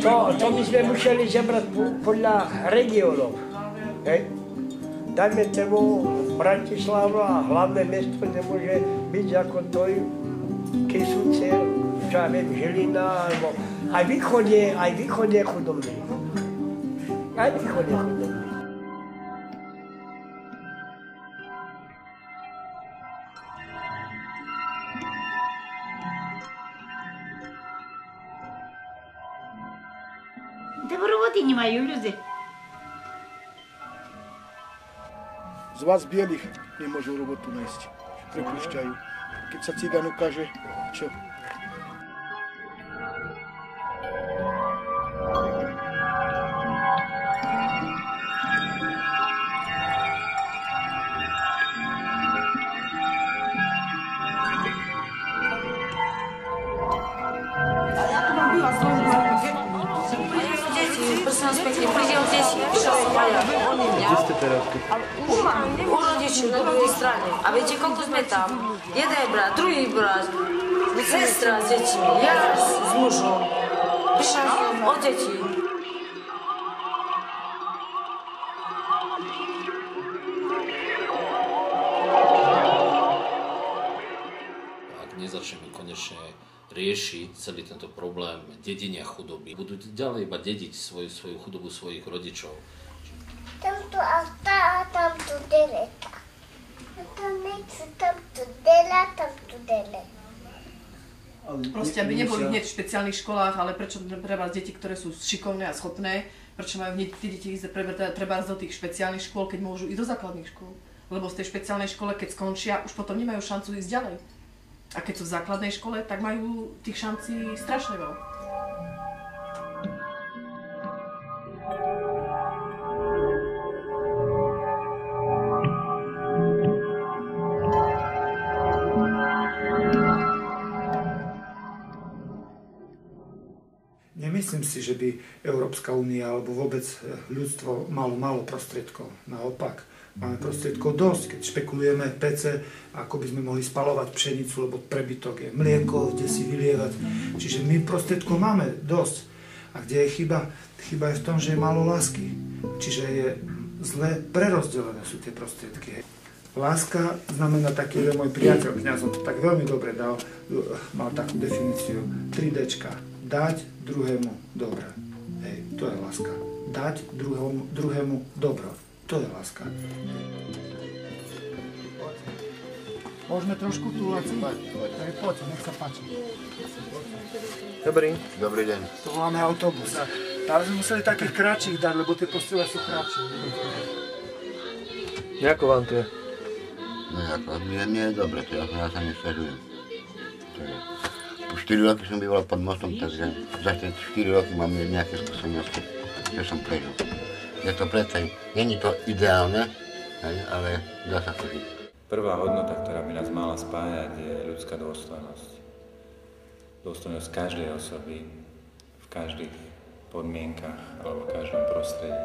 No, to my sme museli zebrať podľa regiónov. Dajme tomu, Bratislava, hlavné mesto nemôže byť ako to Kysuce, čo ja viem, Žilina, alebo aj východ je chudobný. Aj východ je chudobný. Lebo roboty nemajú ľudia. Z vás bielých nemôžu robotu nájsť. Prepúšťajú. Keď sa cigán ukáže, čo? Kde ste teraz? U rodičov na druhej strane. A viete, koľko sme tam? Jeden brat, druhý brat, sestra s deťmi, ja s mužom. Prišla od detí. Ak nezačneme konečne riešiť celý tento problém dedenia chudoby, budú ďalej iba dediť svoju chudobu svojich rodičov. Tamto auta, tamto deleta. Tam nechce, tamto dela, tamto dele. Proste, aby neboli hneď v špeciálnych školách, ale prečo pre vás deti, ktoré sú šikovné a schopné, prečo majú hneď tí deti ísť treba do tých špeciálnych škôl, keď môžu ísť do základných škôl. Lebo z tej špeciálnej škole, keď skončia, už potom nemajú šancu ísť ďalej. A keď sú v základnej škole, tak majú tých šancí strašne veľa. Nemyslím si, že by Európska únia alebo vôbec ľudstvo malo málo prostriedkov. Naopak, máme prostriedkov dosť, keď špekulujeme pece, ako by sme mohli spalovať pšenicu, lebo prebytok je mlieko, kde si vylievať. Čiže my prostriedkov máme dosť. A kde je chyba? Chyba je v tom, že je málo lásky. Čiže je zle prerozdelené sú tie prostriedky. Láska znamená taký, že môj priateľ kňazom to tak veľmi dobre dal, mal takú definíciu 3Dčka. Dať druhému dobro. Hej, to je láska. Dať druhému dobro. To je láska. Môžeme trošku túlať? Poď, nech sa páči. Dobrý. Dobrý deň. To voláme autobus. Ale sme museli takých kratších dať, lebo tie postele sú kratšie. Ako vám to je? No ako, mne je dobre, to ja sa nesťažujem. Už 4 roky som býval pod mostom, takže za tie 4 roky mám nejaké skúsenosti, čo som prežil. Je to predsa, není to ideálne, ale dá sa to žiť. Prvá hodnota, ktorá by nás mala spájať, je ľudská dôstojnosť. Dôstojnosť každej osoby, v každých podmienkach alebo v každom prostredí.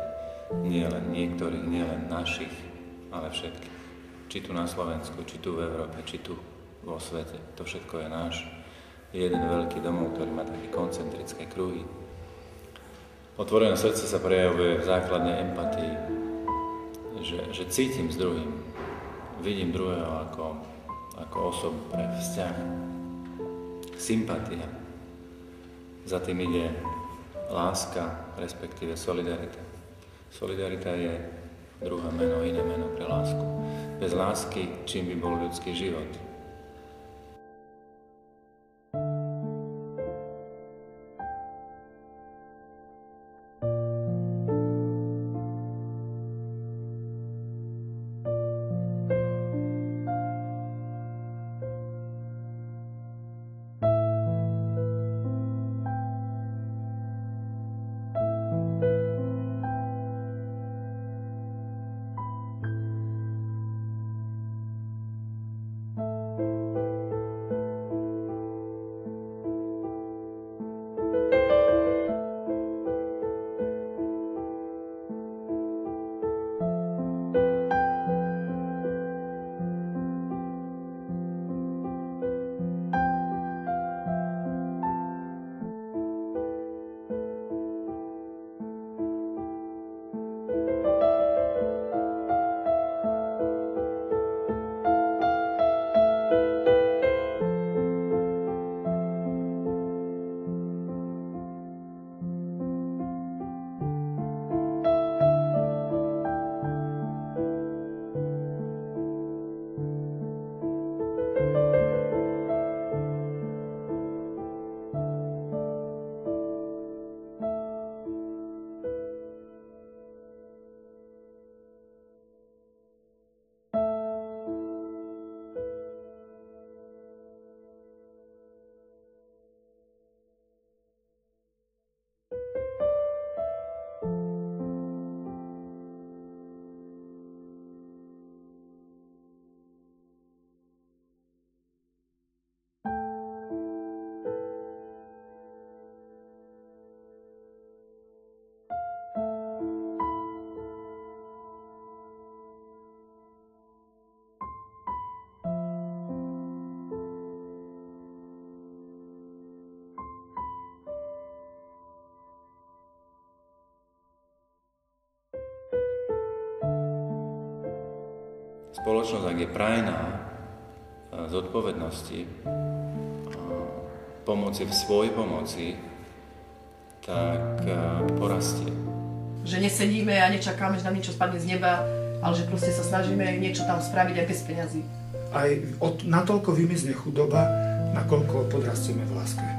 Nie len niektorých, nie len našich, ale všetkých. Či tu na Slovensku, či tu v Európe, či tu vo svete. To všetko je náš. Je jeden veľký domov, ktorý má také koncentrické kruhy. Otvorené srdce sa prejavuje v základnej empatii, že cítim s druhým, vidím druhého ako osobu pre vzťah. Sympatia. Za tým ide láska, respektíve solidarita. Solidarita je druhé meno, iné meno pre lásku. Bez lásky, čím by bol ľudský život? Spoločnosť, ak je prajná zodpovednosti, pomoci v svojej pomoci, tak porastie. Že nesedíme a nečakáme, že nám niečo spadne z neba, ale že proste sa snažíme niečo tam spraviť aj bez peňazí. Aj natoľko vymizne chudoba, nakoľko podrastieme v láske.